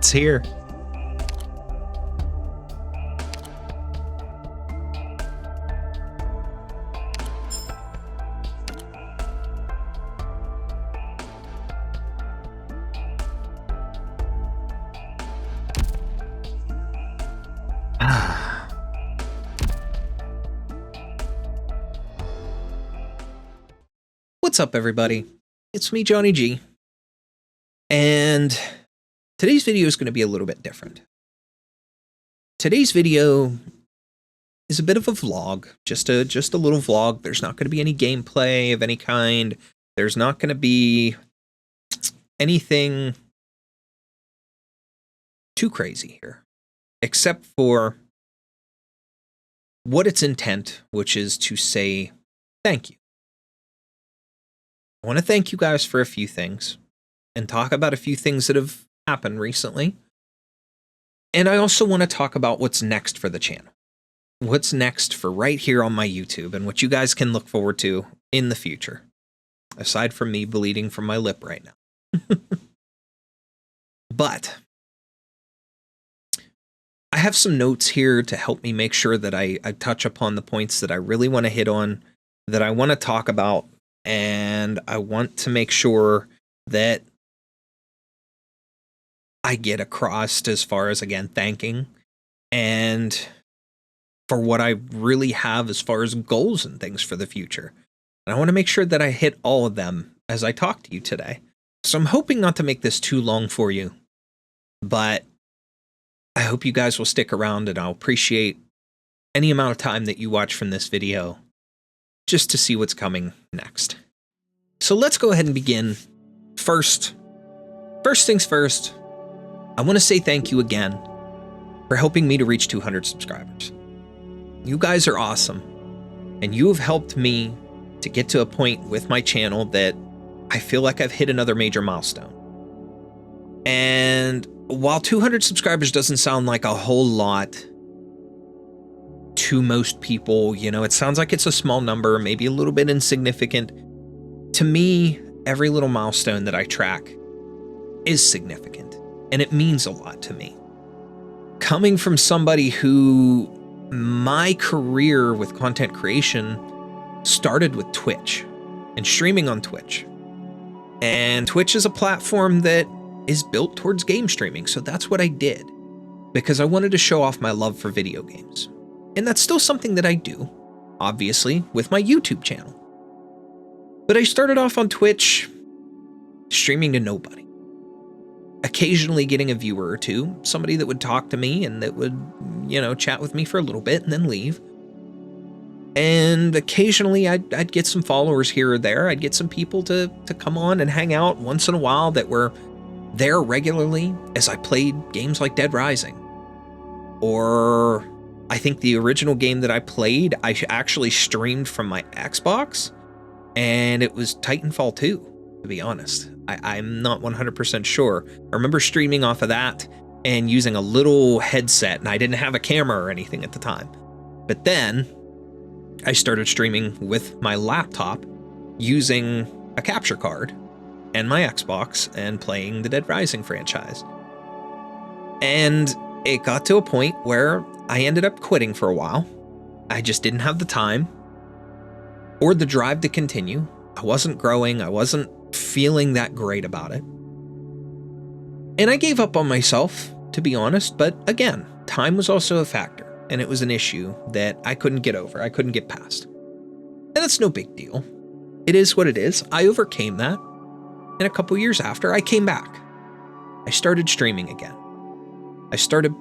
It's here. What's up, everybody? It's me, Johnny G. And today's video is going to be a little bit different. Today's video is a bit of a vlog, just a little vlog. There's not going to be any gameplay of any kind. There's not going to be anything too crazy here, except for what its intent, which is to say thank you. I want to thank you guys for a few things and talk about a few things that have happened recently. And I also want to talk about what's next for the channel. What's next for right here on my YouTube and what you guys can look forward to in the future. Aside from me bleeding from my lip right now. But I have some notes here to help me make sure that I touch upon the points that I really want to hit on, that I want to talk about, and I want to make sure that I get across as far as, again, thanking and for what I really have as far as goals and things for the future. And I want to make sure that I hit all of them as I talk to you today. So I'm hoping not to make this too long for you, but I hope you guys will stick around, and I'll appreciate any amount of time that you watch from this video just to see what's coming next. So let's go ahead and begin. First things first, I want to say thank you again for helping me to reach 200 subscribers. You guys are awesome, and you have helped me to get to a point with my channel that I feel like I've hit another major milestone. And while 200 subscribers doesn't sound like a whole lot to most people, you know, it sounds like it's a small number, maybe a little bit insignificant. To me, every little milestone that I track is significant, and it means a lot to me. Coming from somebody who my career with content creation started with Twitch and streaming on Twitch. And Twitch is a platform that is built towards game streaming, so that's what I did because I wanted to show off my love for video games. And that's still something that I do, obviously, with my YouTube channel. But I started off on Twitch streaming to nobody. Occasionally getting a viewer or two, somebody that would talk to me and that would, you know, chat with me for a little bit and then leave. And occasionally I'd get some followers here or there. I'd get some people to come on and hang out once in a while that were there regularly as I played games like Dead Rising. Or I think the original game that I played, I actually streamed from my Xbox, and it was Titanfall 2, to be honest. I'm not 100% sure. I remember streaming off of that and using a little headset, and I didn't have a camera or anything at the time. But then I started streaming with my laptop using a capture card and my Xbox and playing the Dead Rising franchise. And it got to a point where I ended up quitting for a while. I just didn't have the time or the drive to continue. I wasn't growing. I wasn't feeling that great about it. And I gave up on myself, to be honest. But again, time was also a factor, and it was an issue that I couldn't get over. I couldn't get past. And that's no big deal. It is what it is. I overcame that. And a couple years after, I came back. I started streaming again. I started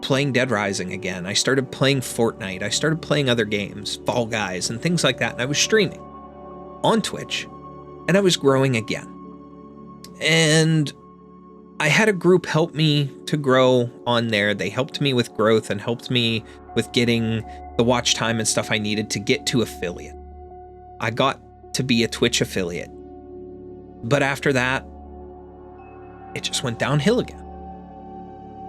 playing Dead Rising again. I started playing Fortnite. I started playing other games, Fall Guys, and things like that. And I was streaming on Twitch, and I was growing again. And I had a group help me to grow on there. They helped me with growth and helped me with getting the watch time and stuff I needed to get to affiliate. I got to be a Twitch affiliate. But after that, it just went downhill again.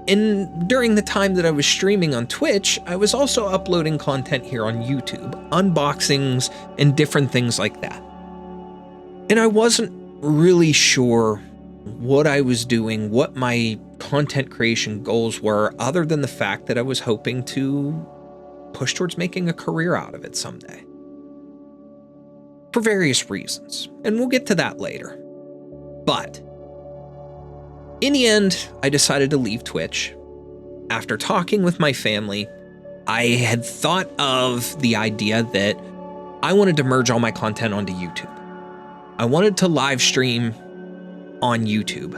And during the time that I was streaming on Twitch, I was also uploading content here on YouTube, unboxings and different things like that. And I wasn't really sure what I was doing, what my content creation goals were, other than the fact that I was hoping to push towards making a career out of it someday. For various reasons, and we'll get to that later. But in the end, I decided to leave Twitch. After talking with my family, I had thought of the idea that I wanted to merge all my content onto YouTube. I wanted to live stream on YouTube.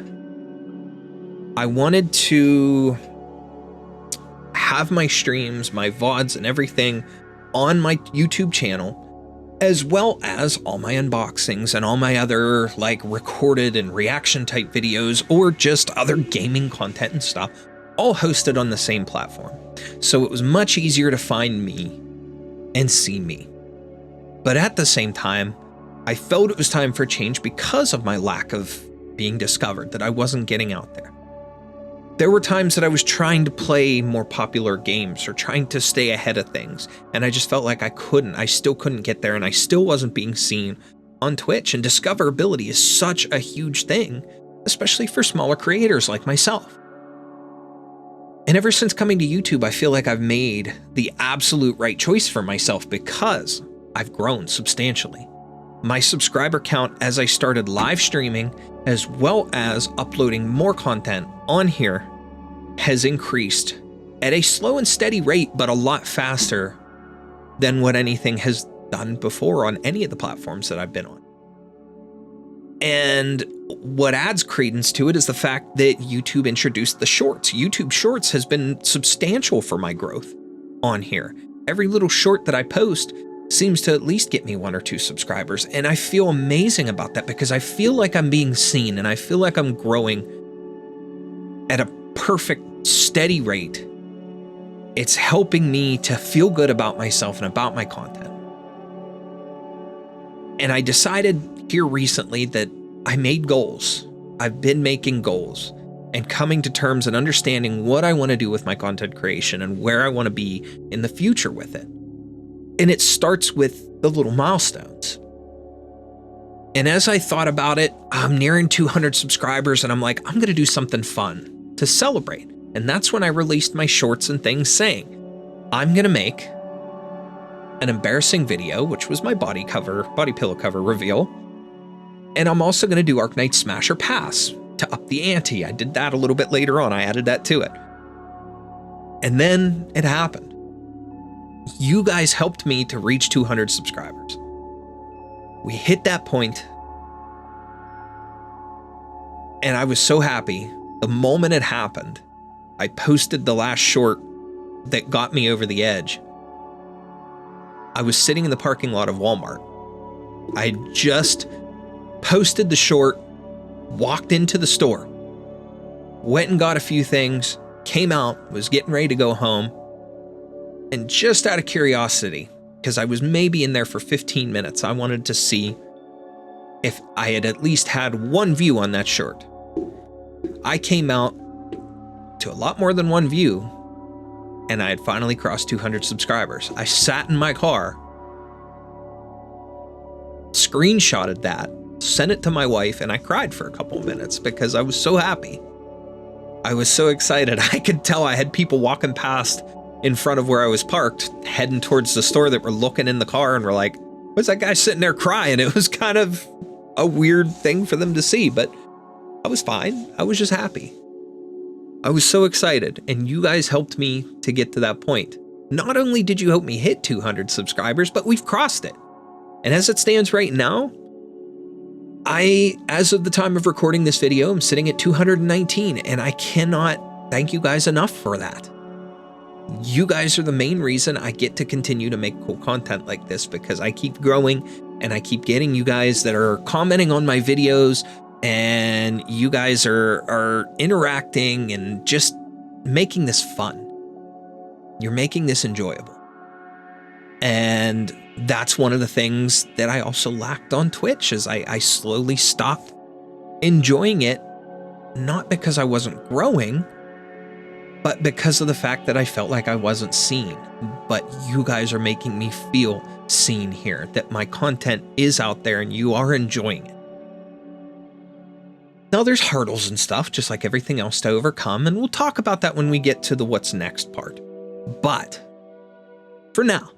I wanted to have my streams, my VODs, and everything on my YouTube channel, as well as all my unboxings and all my other like recorded and reaction type videos, or just other gaming content and stuff, all hosted on the same platform. So it was much easier to find me and see me. But at the same time, I felt it was time for change because of my lack of being discovered, that I wasn't getting out there. There were times that I was trying to play more popular games or trying to stay ahead of things, and I just felt like I still couldn't get there, and I still wasn't being seen on Twitch. And discoverability is such a huge thing, especially for smaller creators like myself. And ever since coming to YouTube, I feel like I've made the absolute right choice for myself because I've grown substantially. My subscriber count as I started live streaming, as well as uploading more content on here, has increased at a slow and steady rate, but a lot faster than what anything has done before on any of the platforms that I've been on. And what adds credence to it is the fact that YouTube introduced the shorts. YouTube Shorts has been substantial for my growth on here. Every little short that I post seems to at least get me 1 or 2 subscribers. And I feel amazing about that because I feel like I'm being seen and I feel like I'm growing at a perfect, steady rate. It's helping me to feel good about myself and about my content. And I decided here recently that I made goals. I've been making goals and coming to terms and understanding what I want to do with my content creation and where I want to be in the future with it. And it starts with the little milestones. And as I thought about it, I'm nearing 200 subscribers and I'm like, I'm going to do something fun to celebrate. And that's when I released my shorts and things saying, I'm going to make an embarrassing video, which was my body pillow cover reveal. And I'm also going to do Arknights Smash or Pass to up the ante. I did that a little bit later on. I added that to it. And then it happened. You guys helped me to reach 200 subscribers. We hit that point, and I was so happy. The moment it happened, I posted the last short that got me over the edge. I was sitting in the parking lot of Walmart. I just posted the short, walked into the store, went and got a few things, came out, was getting ready to go home. And just out of curiosity, because I was maybe in there for 15 minutes, I wanted to see if I had at least had 1 view on that short. I came out to a lot more than 1 view, and I had finally crossed 200 subscribers. I sat in my car, screenshotted that, sent it to my wife, and I cried for a couple of minutes because I was so happy. I was so excited. I could tell I had people walking past in front of where I was parked, heading towards the store, that were looking in the car and were like, what's that guy sitting there crying? It was kind of a weird thing for them to see, but I was fine. I was just happy. I was so excited, and you guys helped me to get to that point. Not only did you help me hit 200 subscribers, but we've crossed it. And as it stands right now, as of the time of recording this video, I'm sitting at 219, and I cannot thank you guys enough for that. You guys are the main reason I get to continue to make cool content like this, because I keep growing and I keep getting you guys that are commenting on my videos, and you guys are interacting and just making this fun. You're making this enjoyable. And that's one of the things that I also lacked on Twitch, is I slowly stopped enjoying it, not because I wasn't growing, but because of the fact that I felt like I wasn't seen. But you guys are making me feel seen here, that my content is out there and you are enjoying it. Now, there's hurdles and stuff, just like everything else, to overcome, and we'll talk about that when we get to the what's next part. But for now,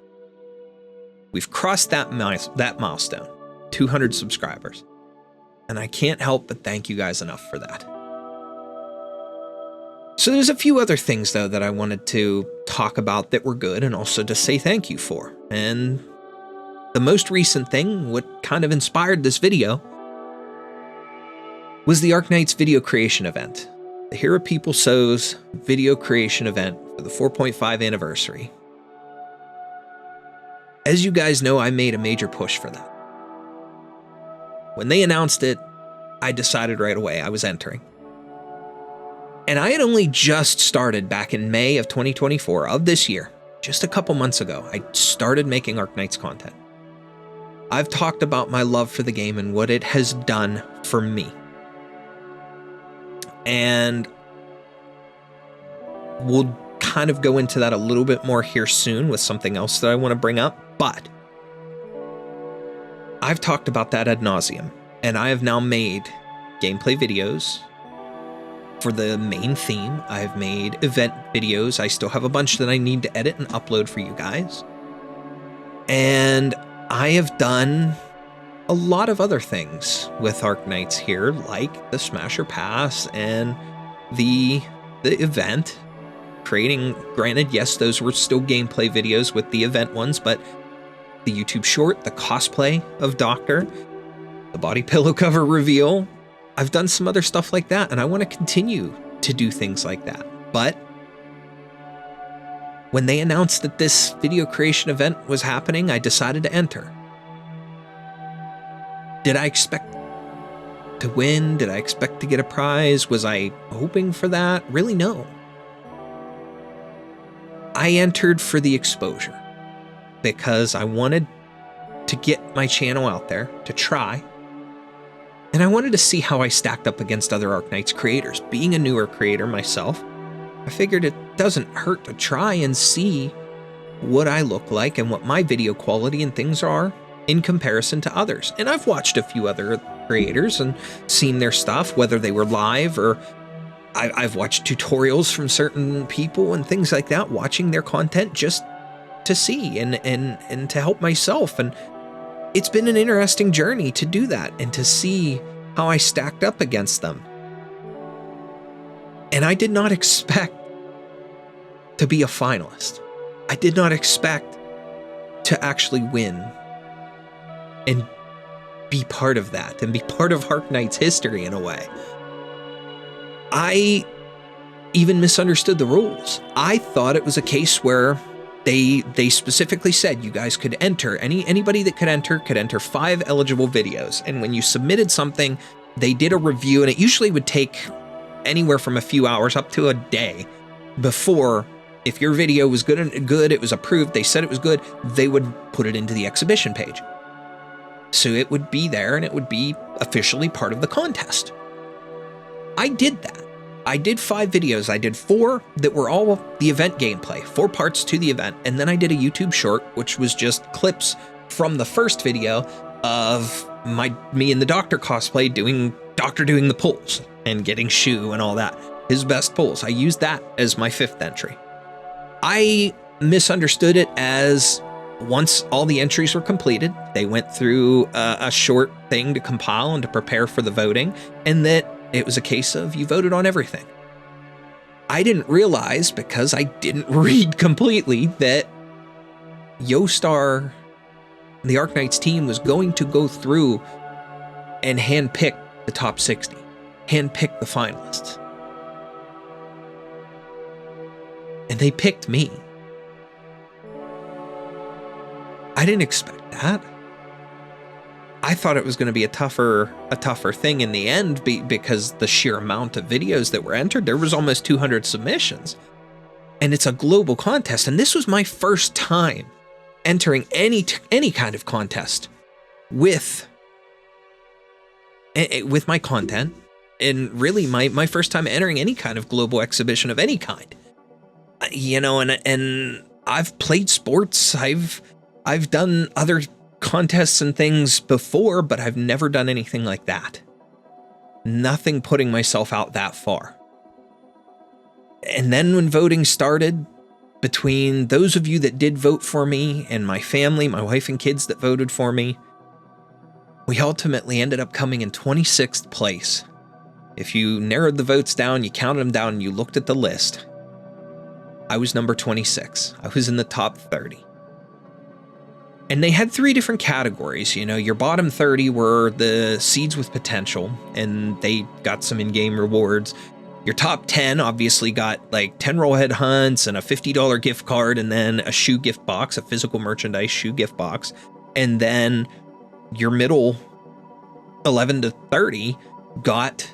we've crossed that milestone, 200 subscribers, and I can't help but thank you guys enough for that. So there's a few other things, though, that I wanted to talk about that were good and also to say thank you for. And the most recent thing, what kind of inspired this video, was the Arknights video creation event. The Hero People Sows video creation event for the 4.5 anniversary. As you guys know, I made a major push for that. When they announced it, I decided right away I was entering. And I had only just started back in May of 2024 of this year, just a couple months ago. I started making Arknights content. I've talked about my love for the game and what it has done for me. And we'll kind of go into that a little bit more here soon with something else that I want to bring up. But I've talked about that ad nauseum, and I have now made gameplay videos for the main theme. I've made event videos. I still have a bunch that I need to edit and upload for you guys. And I have done a lot of other things with Arknights here, like the Smasher Pass and the event. Creating, granted, yes, those were still gameplay videos with the event ones, but the YouTube short, the cosplay of Doctor, the body pillow cover reveal, I've done some other stuff like that, and I want to continue to do things like that. But when they announced that this video creation event was happening, I decided to enter. Did I expect to win? Did I expect to get a prize? Was I hoping for that? Really, no. I entered for the exposure because I wanted to get my channel out there to try. And I wanted to see how I stacked up against other Arknights creators. Being a newer creator myself, I figured it doesn't hurt to try and see what I look like and what my video quality and things are in comparison to others. And I've watched a few other creators and seen their stuff, whether they were live or I've watched tutorials from certain people and things like that, watching their content just to see and to help myself. And it's been an interesting journey to do that and to see how I stacked up against them. And I did not expect to be a finalist. I did not expect to actually win and be part of that and be part of Arknights history in a way. I even misunderstood the rules. I thought it was a case where they specifically said you guys could enter, anybody that could enter 5 eligible videos. And when you submitted something, they did a review, and it usually would take anywhere from a few hours up to a day before, if your video was good, it was approved, they said it was good, they would put it into the exhibition page. So it would be there and it would be officially part of the contest. I did that. I did 5 videos. I did 4 that were all the event gameplay, 4 parts to the event. And then I did a YouTube short, which was just clips from the first video of me and the Doctor cosplay doing the pulls and getting Shu and all that. His best pulls. I used that as my 5th entry. I misunderstood it as once all the entries were completed, they went through a short thing to compile and to prepare for the voting, and that it was a case of you voted on everything. I didn't realize, because I didn't read completely, that Yostar, the Arknights team, was going to go through and handpick the top 60, handpick the finalists. And they picked me. I didn't expect that. I thought it was going to be a tougher thing in the end because the sheer amount of videos that were entered, there was almost 200 submissions. And it's a global contest. And this was my first time entering any kind of contest with my content. And really my first time entering any kind of global exhibition of any kind. You know, and I've played sports. I've done other contests and things before, but I've never done anything like that. nothing putting myself out that far. And then when voting started, between those of you that did vote for me and my family, my wife and kids that voted for me, we ultimately ended up coming in 26th place. If you narrowed the votes down, you counted them down, and you looked at the list, I was number 26. I was in the top 30. And they had 3 different categories. You know, your bottom 30 were the seeds with potential, and they got some in-game rewards. Your top 10 obviously got like 10 rollhead hunts and a $50 gift card, and then a shoe gift box, a physical merchandise shoe gift box. And then your middle 11 to 30 got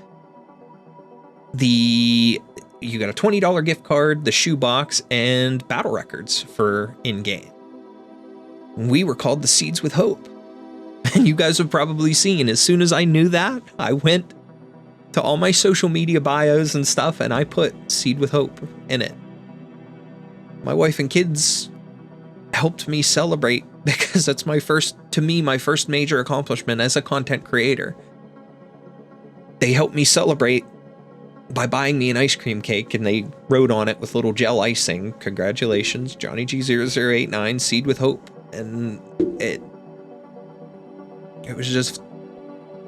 you got a $20 gift card, the shoe box, and battle records for in-game. We were called the Seeds with Hope. And you guys have probably seen, as soon as I knew that, I went to all my social media bios and stuff, and I put Seed with Hope in it. My wife and kids helped me celebrate, because that's my first major accomplishment as a content creator. They helped me celebrate by buying me an ice cream cake, and they wrote on it with little gel icing, "Congratulations, Johnny G0089, Seed with Hope." And it was just,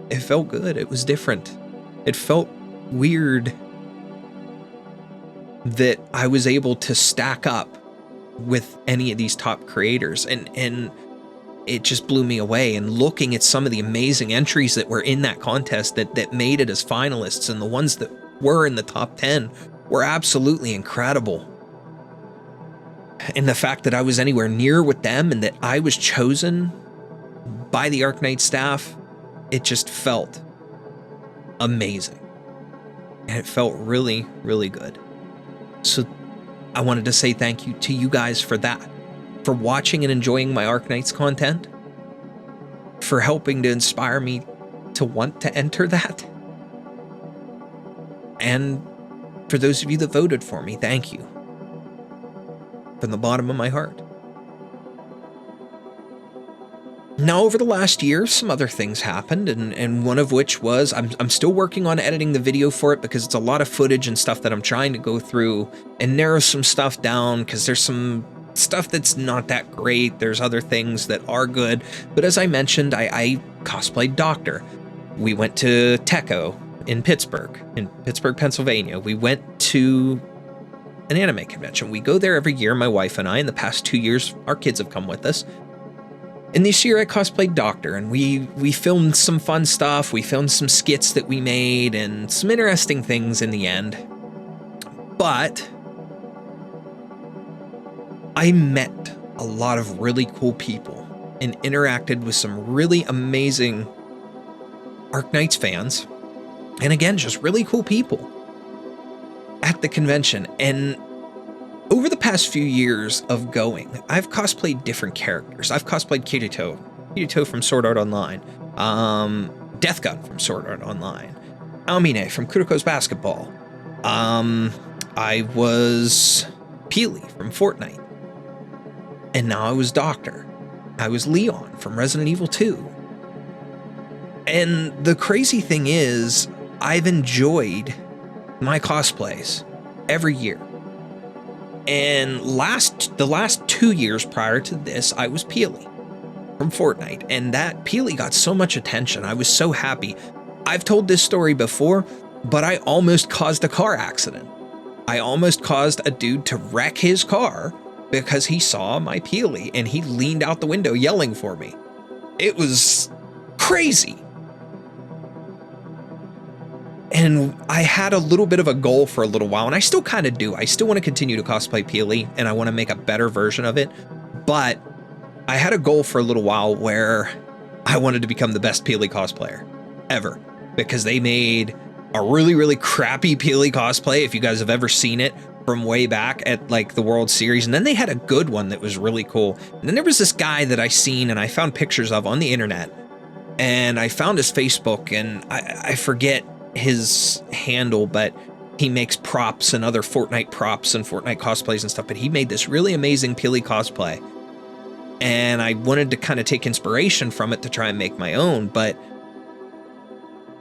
it felt good. It was different. It felt weird that I was able to stack up with any of these top creators, and it just blew me away. And looking at some of the amazing entries that were in that contest that made it as finalists, and the ones that were in the top 10 were absolutely incredible. And the fact that I was anywhere near with them, and that I was chosen by the Arknights staff, it just felt amazing. And it felt really, really good. So I wanted to say thank you to you guys for that, for watching and enjoying my Arknights content, for helping to inspire me to want to enter that. And for those of you that voted for me, thank you. From the bottom of my heart. Now, over the last year, some other things happened, and one of which was I'm still working on editing the video for it, because it's a lot of footage and stuff that I'm trying to go through and narrow some stuff down, because there's some stuff that's not that great. There's other things that are good. But as I mentioned, I cosplayed Doctor. We went to Techo in Pittsburgh, Pennsylvania. We went to an anime convention. We go there every year, my wife and I. In the past 2 years, our kids have come with us. And this year I cosplayed Doctor, and we filmed some fun stuff. We filmed some skits that we made and some interesting things in the end. But I met a lot of really cool people and interacted with some really amazing Arknights fans. And again, just really cool people at the convention. And over the past few years of going, I've cosplayed different characters. I've cosplayed Kirito from Sword Art Online, Deathgun from Sword Art Online, Aomine from Kuroko's Basketball. I was Peely from Fortnite. And now I was Doctor. I was Leon from Resident Evil 2. And the crazy thing is, I've enjoyed my cosplays every year. And the last 2 years prior to this, I was Peely from Fortnite, and that Peely got so much attention. I was so happy. I've told this story before, but I almost caused a car accident. I almost caused a dude to wreck his car because he saw my Peely, and he leaned out the window yelling for me. It was crazy. And I had a little bit of a goal for a little while, and I still kind of do. I still want to continue to cosplay Peely, and I want to make a better version of it. But I had a goal for a little while where I wanted to become the best Peely cosplayer ever, because they made a really, really crappy Peely cosplay, if you guys have ever seen it, from way back at like the World Series. And then they had a good one that was really cool. And then there was this guy that I seen and I found pictures of on the internet, and I found his Facebook, and I forget his handle, but he makes props and other Fortnite props and Fortnite cosplays and stuff. But he made this really amazing Peely cosplay, and I wanted to kind of take inspiration from it to try and make my own. But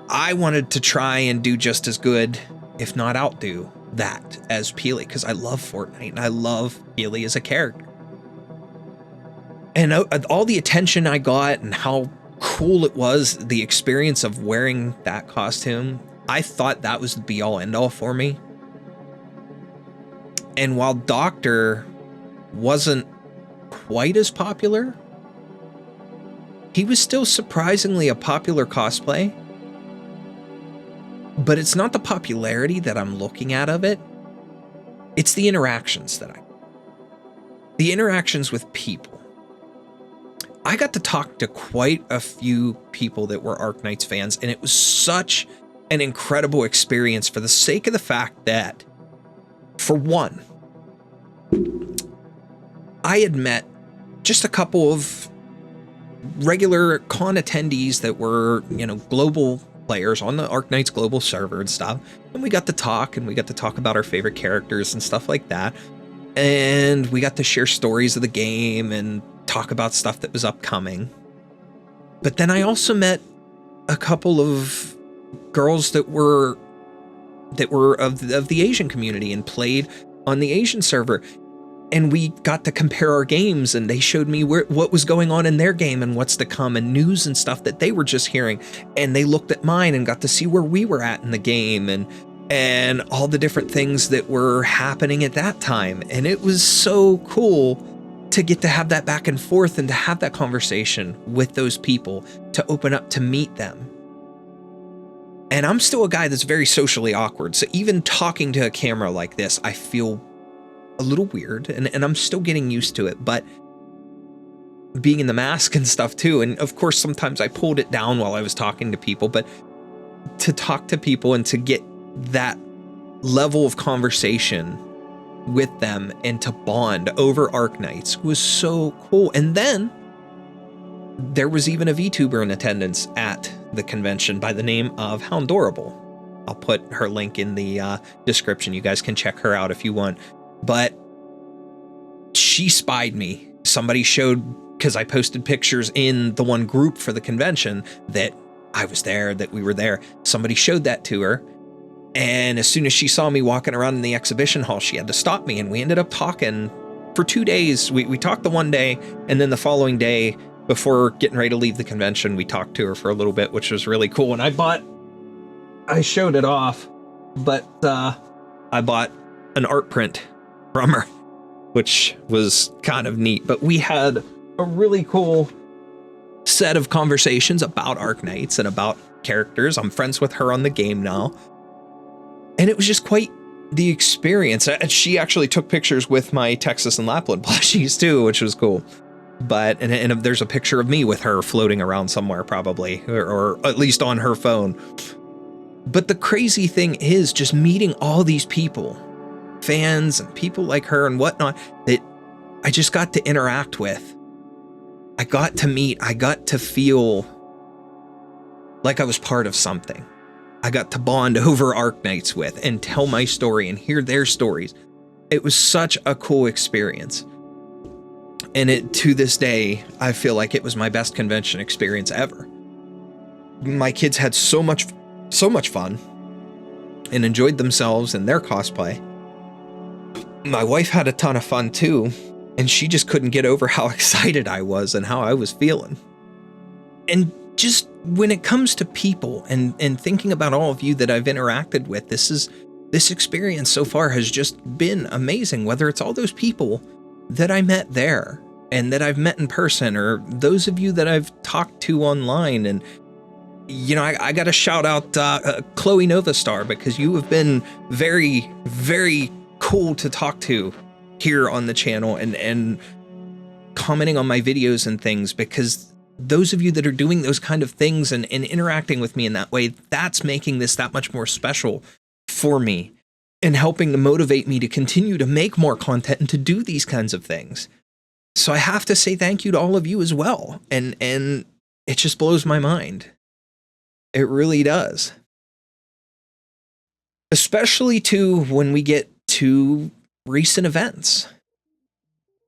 I wanted to try and do just as good, if not outdo that as Peely, because I love Fortnite and I love Peely as a character. And all the attention I got and how cool it was, the experience of wearing that costume, I thought that was the be all end all for me. And while Doctor wasn't quite as popular, he was still surprisingly a popular cosplay. But it's not the popularity that I'm looking at of it. It's the interactions the interactions with people. I got to talk to quite a few people that were Arknights fans, and it was such an incredible experience for the sake of the fact that, for one, I had met just a couple of regular con attendees that were, global players on the Arknights global server and stuff. And we got to talk about our favorite characters and stuff like that. And we got to share stories of the game and talk about stuff that was upcoming. But then I also met a couple of girls that were of the Asian community and played on the Asian server. And we got to compare our games, and they showed me what was going on in their game and what's to come, and news and stuff that they were just hearing. And they looked at mine and got to see where we were at in the game and all the different things that were happening at that time. And it was so cool to get to have that back and forth and to have that conversation with those people, to open up to meet them. And I'm still a guy that's very socially awkward. So even talking to a camera like this, I feel a little weird, and I'm still getting used to it, but being in the mask and stuff too. And of course, sometimes I pulled it down while I was talking to people, but to talk to people and to get that level of conversation with them and to bond over Arknights was so cool. And then there was even a VTuber in attendance at the convention by the name of Houndorable. I'll put her link in the description. You guys can check her out if you want. But she spied me. Somebody showed, because I posted pictures in the one group for the convention that I was there, that we were there. Somebody showed that to her. And as soon as she saw me walking around in the exhibition hall, she had to stop me. And we ended up talking for 2 days. We talked the one day, and then the following day, before getting ready to leave the convention, we talked to her for a little bit, which was really cool. And I showed it off, but I bought an art print from her, which was kind of neat. But we had a really cool set of conversations about Arknights and about characters. I'm friends with her on the game now. And it was just quite the experience. She actually took pictures with my Texas and Lapland plushies too, which was cool. But, and there's a picture of me with her floating around somewhere probably, or at least on her phone. But the crazy thing is just meeting all these people, fans and people like her and whatnot, that I just got to interact with. I got to meet, I got to feel like I was part of something. I got to bond over Arknights with and tell my story and hear their stories. It was such a cool experience. And to this day, I feel like it was my best convention experience ever. My kids had so much fun and enjoyed themselves and their cosplay. My wife had a ton of fun too, and she just couldn't get over how excited I was and how I was feeling. And just when it comes to people and thinking about all of you that I've interacted with, this experience so far has just been amazing, whether it's all those people that I met there and that I've met in person, or those of you that I've talked to online. And, I got to shout out Chloe Novastar, because you have been very, very cool to talk to here on the channel and commenting on my videos and things, because those of you that are doing those kind of things and interacting with me in that way, that's making this that much more special for me and helping to motivate me to continue to make more content and to do these kinds of things. So I have to say thank you to all of you as well. And it just blows my mind. It really does. Especially too when we get to recent events.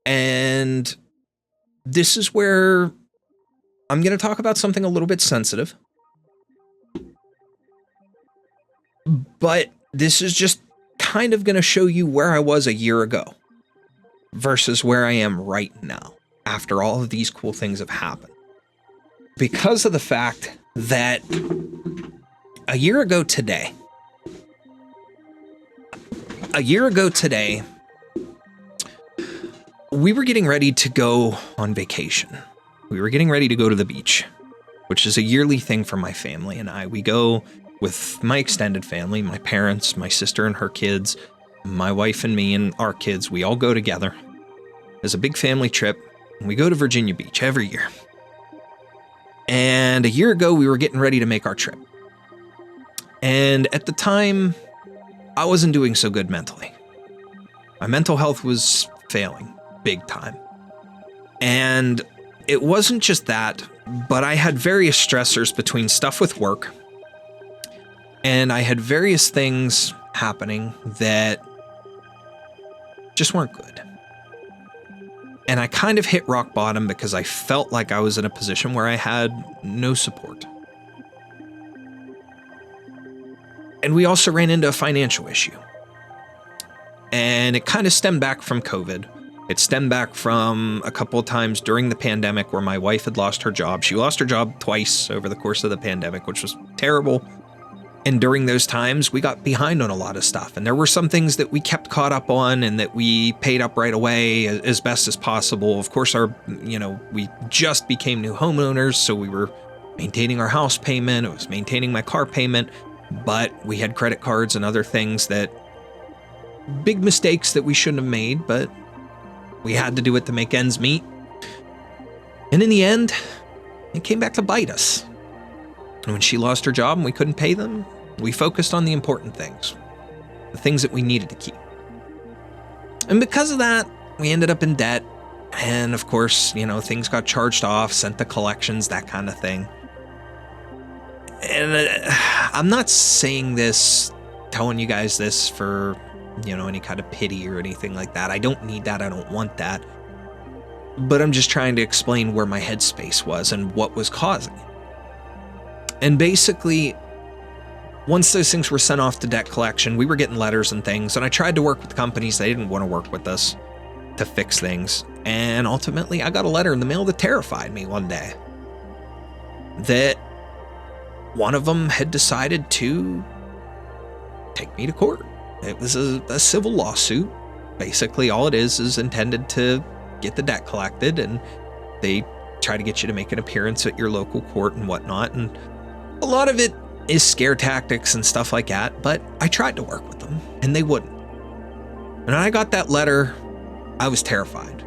And this is where I'm going to talk about something a little bit sensitive. But this is just kind of going to show you where I was a year ago versus where I am right now after all of these cool things have happened. Because of the fact that a year ago today, we were getting ready to go on vacation. We were getting ready to go to the beach, which is a yearly thing for my family and I. We go with my extended family, my parents, my sister and her kids, my wife and me and our kids. We all go together as a big family trip. And we go to Virginia Beach every year. And a year ago, we were getting ready to make our trip. And at the time, I wasn't doing so good mentally. My mental health was failing big time. And it wasn't just that, but I had various stressors between stuff with work, and I had various things happening that just weren't good. And I kind of hit rock bottom because I felt like I was in a position where I had no support. And we also ran into a financial issue. And it kind of stemmed back from COVID. It stemmed back from a couple of times during the pandemic where my wife had lost her job. She lost her job twice over the course of the pandemic, which was terrible. And during those times, we got behind on a lot of stuff. And there were some things that we kept caught up on and that we paid up right away as best as possible. Of course, we just became new homeowners, so we were maintaining our house payment. It was maintaining my car payment, but we had credit cards and other things big mistakes that we shouldn't have made, but we had to do it to make ends meet. And in the end, it came back to bite us. And when she lost her job and we couldn't pay them, we focused on the important things, the things that we needed to keep. And because of that, we ended up in debt. And of course, things got charged off, sent to collections, that kind of thing. And I'm not saying this, telling you guys this for, any kind of pity or anything like that. I don't need that. I don't want that. But I'm just trying to explain where my headspace was and what was causing it. And basically, once those things were sent off to debt collection, we were getting letters and things, and I tried to work with companies. They didn't want to work with us to fix things. And ultimately, I got a letter in the mail that terrified me one day. That one of them had decided to take me to court. It was a civil lawsuit. Basically, all it is intended to get the debt collected, and they try to get you to make an appearance at your local court and whatnot. And a lot of it is scare tactics and stuff like that, but I tried to work with them, and they wouldn't. And I got that letter, I was terrified.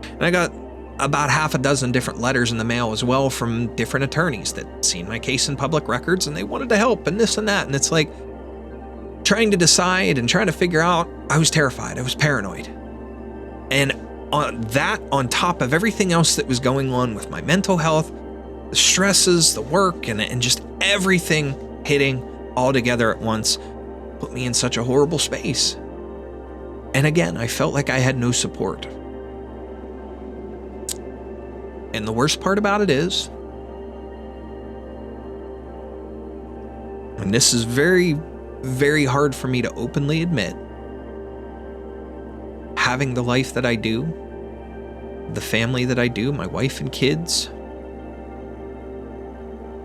And I got about half a dozen different letters in the mail as well from different attorneys that seen my case in public records, and they wanted to help and this and that. And it's like trying to decide and trying to figure out. I was terrified. I was paranoid. And on top of everything else that was going on with my mental health, the stresses, the work, and just everything hitting all together at once put me in such a horrible space. And again, I felt like I had no support. And the worst part about it is, and this is very, very hard for me to openly admit, having the life that I do, the family that I do, my wife and kids,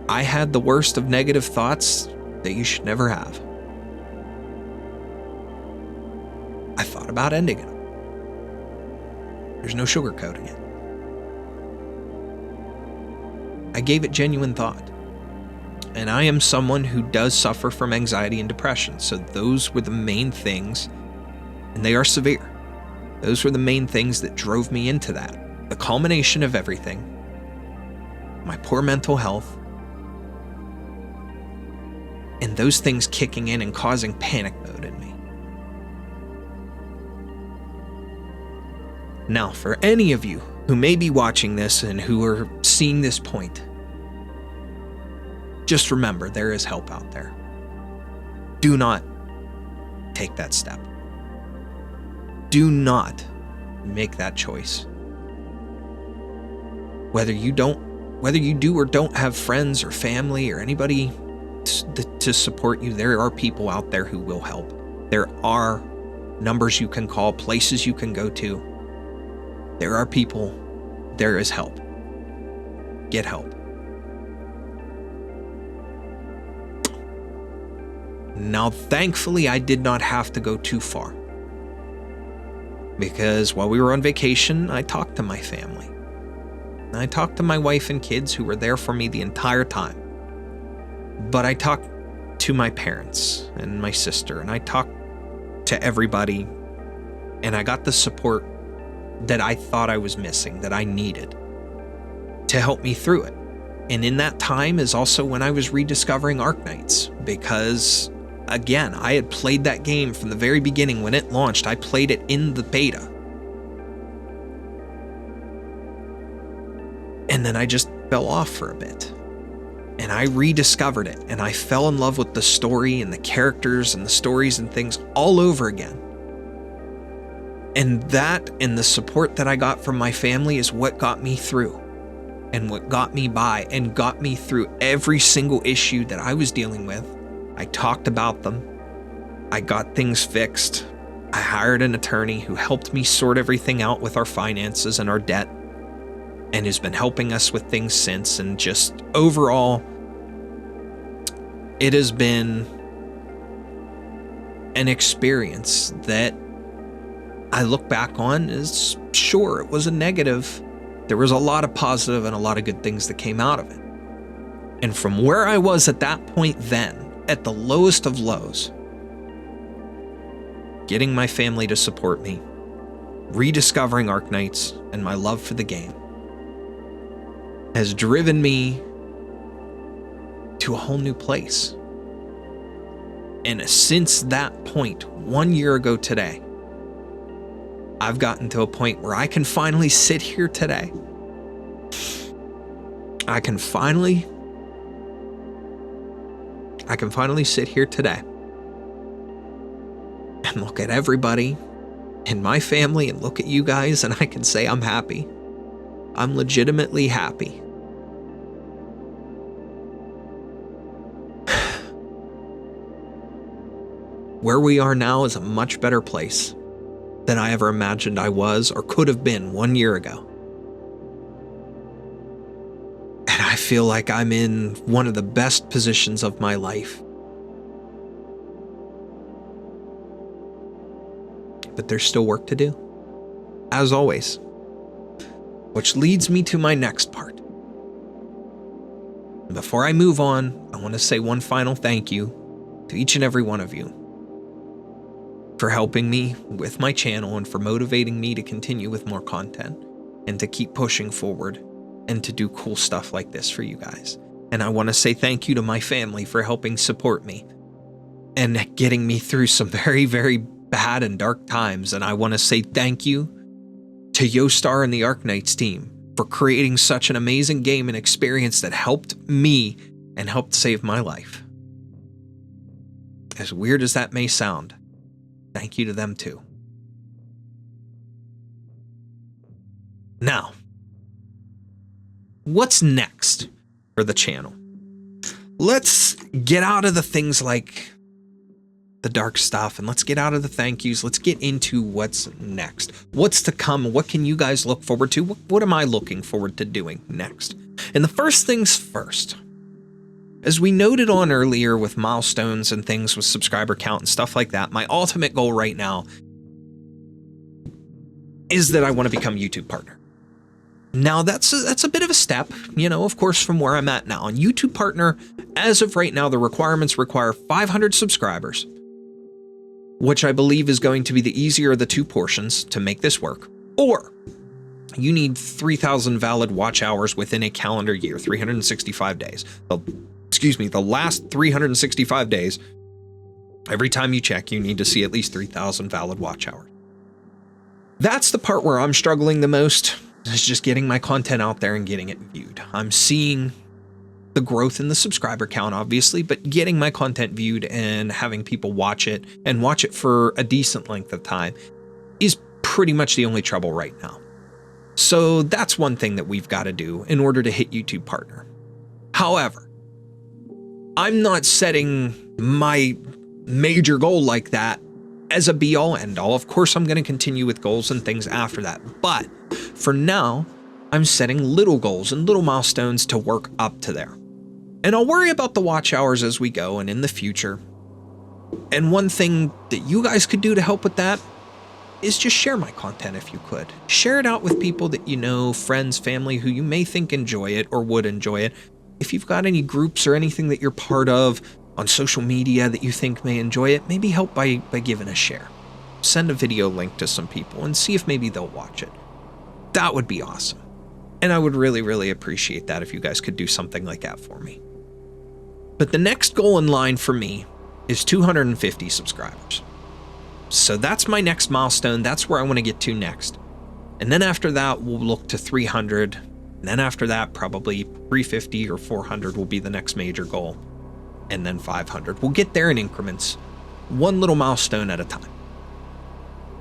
I had the worst of negative thoughts that you should never have. I thought about ending it. There's no sugarcoating it. I gave it genuine thought. And I am someone who does suffer from anxiety and depression, so those were the main things, and they are severe. Those were the main things that drove me into that. The culmination of everything, my poor mental health, and those things kicking in and causing panic mode in me. Now, for any of you who may be watching this and who are seeing this point, just remember there is help out there. Do not take that step. Do not make that choice. Whether you do or don't have friends or family or anybody to support you. There are people out there who will help. There are numbers you can call, places you can go to. There are people. There is help. Get help. Now, thankfully, I did not have to go too far, because while we were on vacation, I talked to my family. I talked to my wife and kids who were there for me the entire time. But I talked to my parents and my sister, and I talked to everybody, and I got the support that I thought I was missing, that I needed to help me through it. And in that time is also when I was rediscovering Arknights, because again, I had played that game from the very beginning. When it launched, I played it in the beta. And then I just fell off for a bit. And I rediscovered it, and I fell in love with the story and the characters and the stories and things all over again. And that and the support that I got from my family is what got me through, and what got me by, and got me through every single issue that I was dealing with. I talked about them. I got things fixed. I hired an attorney who helped me sort everything out with our finances and our debt, and has been helping us with things since. And just overall, it has been an experience that I look back on as, sure, it was a negative. There was a lot of positive and a lot of good things that came out of it. And from where I was at that point then, at the lowest of lows, getting my family to support me, rediscovering Arknights and my love for the game, has driven me to a whole new place. And since that point, 1 year ago today, I've gotten to a point where I can finally sit here today. I can finally sit here today and look at everybody in my family and look at you guys, and I can say I'm happy. I'm legitimately happy. Where we are now is a much better place than I ever imagined I was or could have been 1 year ago. And I feel like I'm in one of the best positions of my life. But there's still work to do, as always. Which leads me to my next part. And before I move on, I want to say one final thank you to each and every one of you for helping me with my channel and for motivating me to continue with more content and to keep pushing forward and to do cool stuff like this for you guys. And I want to say thank you to my family for helping support me and getting me through some very, very bad and dark times. And I want to say thank you to Yostar and the Arknights team for creating such an amazing game and experience that helped me and helped save my life. As weird as that may sound, thank you to them too. Now, what's next for the channel? Let's get out of the things like the dark stuff, and let's get out of the thank yous. Let's get into what's next. What's to come? What can you guys look forward to? What am I looking forward to doing next? And the first things first, as we noted on earlier with milestones and things with subscriber count and stuff like that, my ultimate goal right now is that I want to become a YouTube partner. Now that's a bit of a step, you know, of course, from where I'm at now. And YouTube partner, as of right now, the requirements require 500 subscribers, which I believe is going to be the easier of the two portions to make this work. Or you need 3,000 valid watch hours within a calendar year, 365 days. The last 365 days, every time you check, you need to see at least 3,000 valid watch hours. That's the part where I'm struggling the most, is just getting my content out there and getting it viewed. I'm seeing the growth in the subscriber count, obviously, but getting my content viewed and having people watch it and watch it for a decent length of time is pretty much the only trouble right now. So that's one thing that we've got to do in order to hit YouTube partner. However, I'm not setting my major goal like that as a be-all end-all. Of course, I'm going to continue with goals and things after that. But for now, I'm setting little goals and little milestones to work up to there. And I'll worry about the watch hours as we go and in the future. And one thing that you guys could do to help with that is just share my content if you could. Share it out with people that you know, friends, family, who you may think enjoy it or would enjoy it. If you've got any groups or anything that you're part of on social media that you think may enjoy it, maybe help by giving a share. Send a video link to some people and see if maybe they'll watch it. That would be awesome. And I would really, really appreciate that if you guys could do something like that for me. But the next goal in line for me is 250 subscribers. So that's my next milestone. That's where I want to get to next. And then after that, we'll look to 300. And then after that, probably 350 or 400 will be the next major goal. And then 500. We'll get there in increments, one little milestone at a time.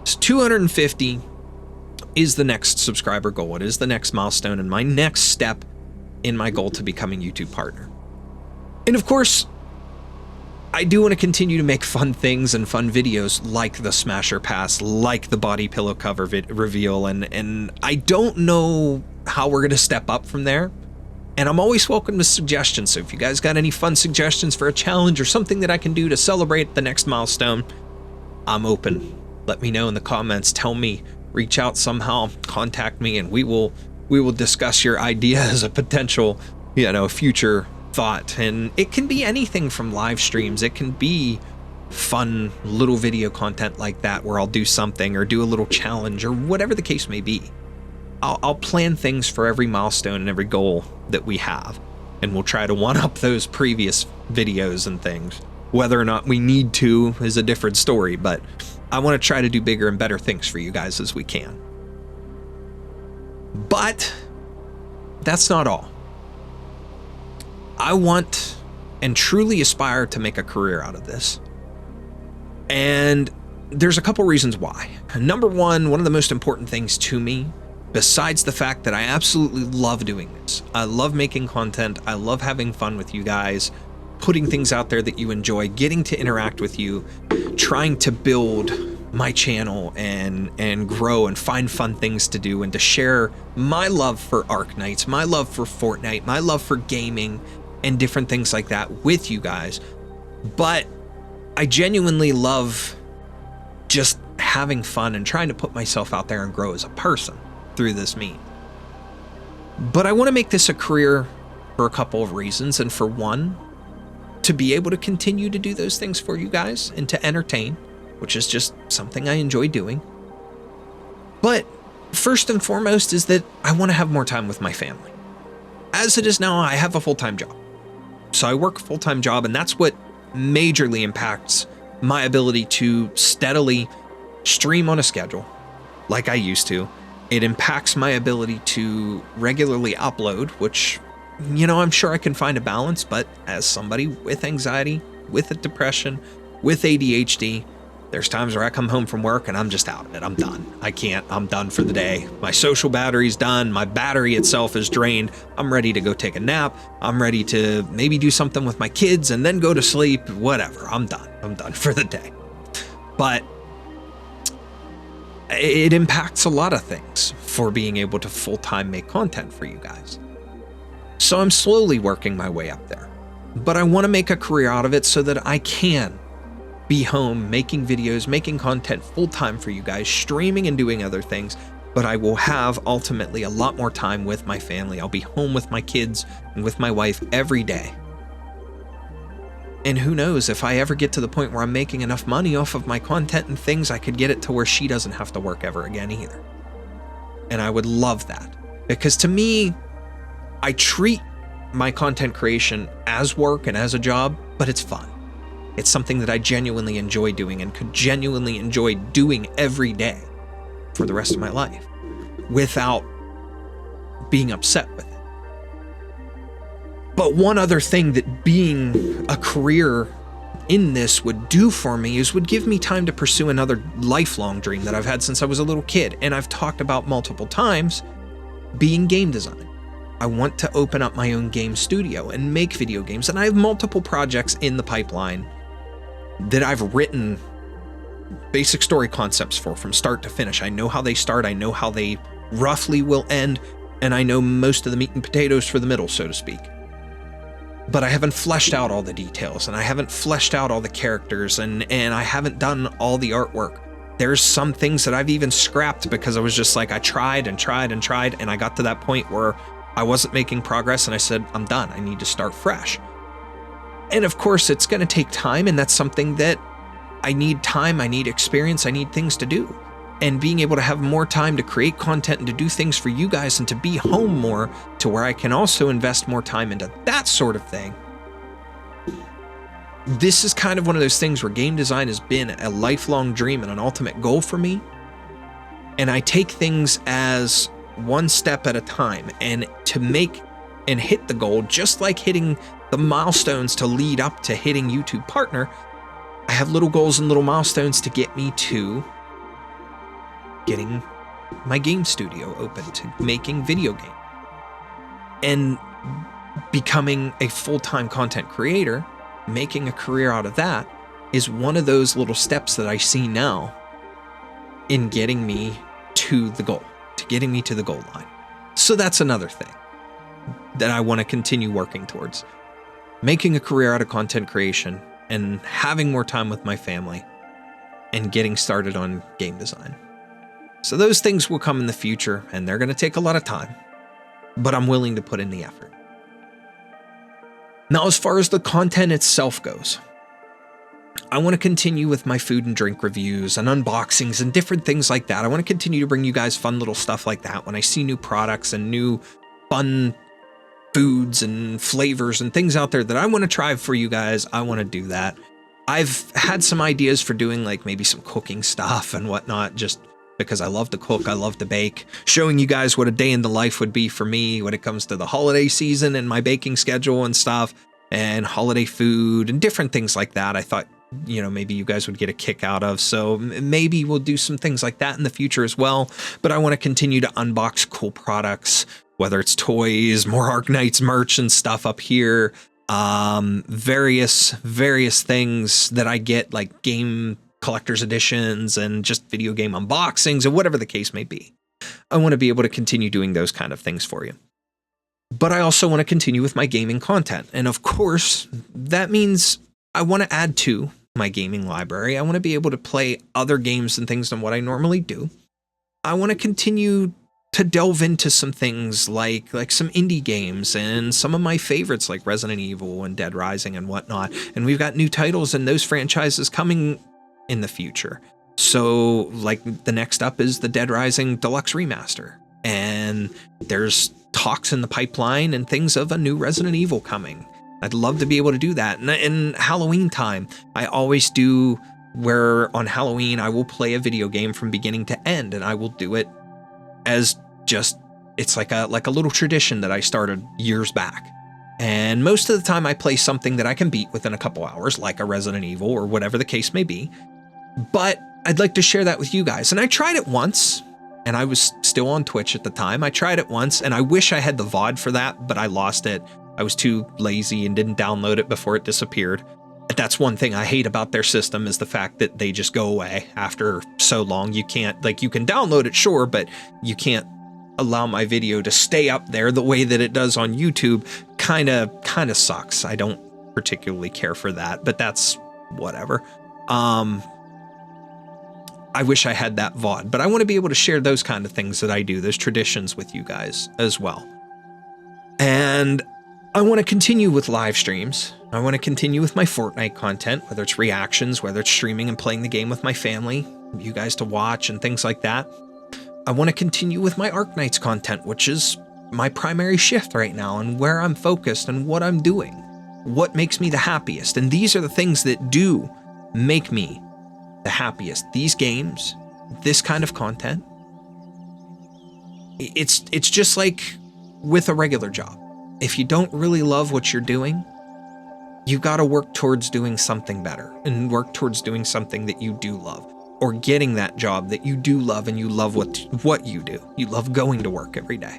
So 250 is the next subscriber goal. It is the next milestone and my next step in my goal to becoming a YouTube partner. And of course, I do want to continue to make fun things and fun videos like the Smasher Pass, like the body pillow cover reveal, and I don't know how we're going to step up from there. And I'm always welcome to suggestions, so if you guys got any fun suggestions for a challenge or something that I can do to celebrate the next milestone, I'm open. Let me know in the comments, tell me, reach out somehow, contact me, and we will discuss your idea as a potential, future thought. And it can be anything from live streams. It can be fun little video content like that where I'll do something or do a little challenge or whatever the case may be. I'll plan things for every milestone and every goal that we have, and we'll try to one-up those previous videos and things. Whether or not we need to is a different story, but I want to try to do bigger and better things for you guys as we can. But that's not all. I want and truly aspire to make a career out of this. And there's a couple reasons why. Number one of the most important things to me, besides the fact that I absolutely love doing this, I love making content, I love having fun with you guys, putting things out there that you enjoy, getting to interact with you, trying to build my channel and grow and find fun things to do and to share my love for Arknights, my love for Fortnite, my love for gaming and different things like that with you guys. But I genuinely love just having fun and trying to put myself out there and grow as a person through this means. But I want to make this a career for a couple of reasons. And for one, to be able to continue to do those things for you guys and to entertain, which is just something I enjoy doing. But first and foremost is that I want to have more time with my family. As it is now, I have a full-time job. So I work a full-time job, and that's what majorly impacts my ability to steadily stream on a schedule like I used to. It impacts my ability to regularly upload, which, I'm sure I can find a balance, but as somebody with anxiety, with a depression, with ADHD, there's times where I come home from work and I'm just out of it. I'm done. I'm done for the day. My social battery's done. My battery itself is drained. I'm ready to go take a nap. I'm ready to maybe do something with my kids and then go to sleep, whatever. I'm done. I'm done for the day. But it impacts a lot of things for being able to full-time make content for you guys. So I'm slowly working my way up there, but I want to make a career out of it so that I can be home making videos, making content full-time for you guys, streaming and doing other things, but I will have ultimately a lot more time with my family. I'll be home with my kids and with my wife every day. And who knows, if I ever get to the point where I'm making enough money off of my content and things, I could get it to where she doesn't have to work ever again either. And I would love that, because to me, I treat my content creation as work and as a job, but it's fun. It's something that I genuinely enjoy doing and could genuinely enjoy doing every day for the rest of my life without being upset with it. But one other thing that being a career in this would do for me is would give me time to pursue another lifelong dream that I've had since I was a little kid. And I've talked about multiple times, being game design. I want to open up my own game studio and make video games. And I have multiple projects in the pipeline that I've written basic story concepts for from start to finish. I know how they start, I know how they roughly will end, and I know most of the meat and potatoes for the middle, so to speak. But I haven't fleshed out all the details, and I haven't fleshed out all the characters, and I haven't done all the artwork. There's some things that I've even scrapped because I was just like, I tried and tried and tried, and I got to that point where I wasn't making progress, and I said, I'm done. I need to start fresh. And of course, it's going to take time, and that's something that I need time, I need experience, I need things to do. And being able to have more time to create content and to do things for you guys and to be home more to where I can also invest more time into that sort of thing. This is kind of one of those things where game design has been a lifelong dream and an ultimate goal for me. And I take things as one step at a time, and to make and hit the goal, just like hitting the milestones to lead up to hitting YouTube partner, I have little goals and little milestones to get me to getting my game studio open, to making video game, and becoming a full-time content creator. Making a career out of that is one of those little steps that I see now in getting me to the goal, to getting me to the goal line. So that's another thing that I want to continue working towards. Making a career out of content creation and having more time with my family and getting started on game design. So those things will come in the future, and they're going to take a lot of time, but I'm willing to put in the effort. Now, as far as the content itself goes, I want to continue with my food and drink reviews and unboxings and different things like that. I want to continue to bring you guys fun little stuff like that. When I see new products and new fun foods and flavors and things out there that I want to try for you guys, I want to do that. I've had some ideas for doing like maybe some cooking stuff and whatnot, just because I love to cook, I love to bake, showing you guys what a day in the life would be for me when it comes to the holiday season and my baking schedule and stuff, and holiday food and different things like that. I thought, you know, maybe you guys would get a kick out of. So maybe we'll do some things like that in the future as well. But I want to continue to unbox cool products, whether it's toys, more Arknights merch and stuff up here, various things that I get, like game collector's editions and just video game unboxings and whatever the case may be. I want to be able to continue doing those kind of things for you. But I also want to continue with my gaming content. And of course, that means I want to add to my gaming library. I want to be able to play other games and things than what I normally do. I want to continue to delve into some things like some indie games and some of my favorites like Resident Evil and Dead Rising and whatnot. And we've got new titles and those franchises coming in the future. So like the next up is the Dead Rising Deluxe Remaster. And there's talks in the pipeline and things of a new Resident Evil coming. I'd love to be able to do that. And in Halloween time, I always do where on Halloween I will play a video game from beginning to end, and I will do it as just, it's like a little tradition that I started years back. And most of the time I play something that I can beat within a couple hours, like a Resident Evil or whatever the case may be. But I'd like to share that with you guys. And I tried it once, and I was still on Twitch at the time. I tried it once, and I wish I had the VOD for that, but I lost it. I was too lazy and didn't download it before it disappeared. That's one thing I hate about their system, is the fact that they just go away after so long. You can't, like, you can download it, sure, but you can't allow my video to stay up there the way that it does on YouTube. Kind of sucks. I don't particularly care for that, but that's whatever. I wish I had that VOD, but I want to be able to share those kind of things that I do, those traditions with you guys as well. And I want to continue with live streams. I want to continue with my Fortnite content, whether it's reactions, whether it's streaming and playing the game with my family, you guys to watch and things like that. I want to continue with my Arknights content, which is my primary shift right now and where I'm focused and what I'm doing, what makes me the happiest. And these are the things that do make me the happiest. These games, this kind of content. It's just like with a regular job. If you don't really love what you're doing, you've got to work towards doing something better and work towards doing something that you do love, or getting that job that you do love and you love what you do. You love going to work every day.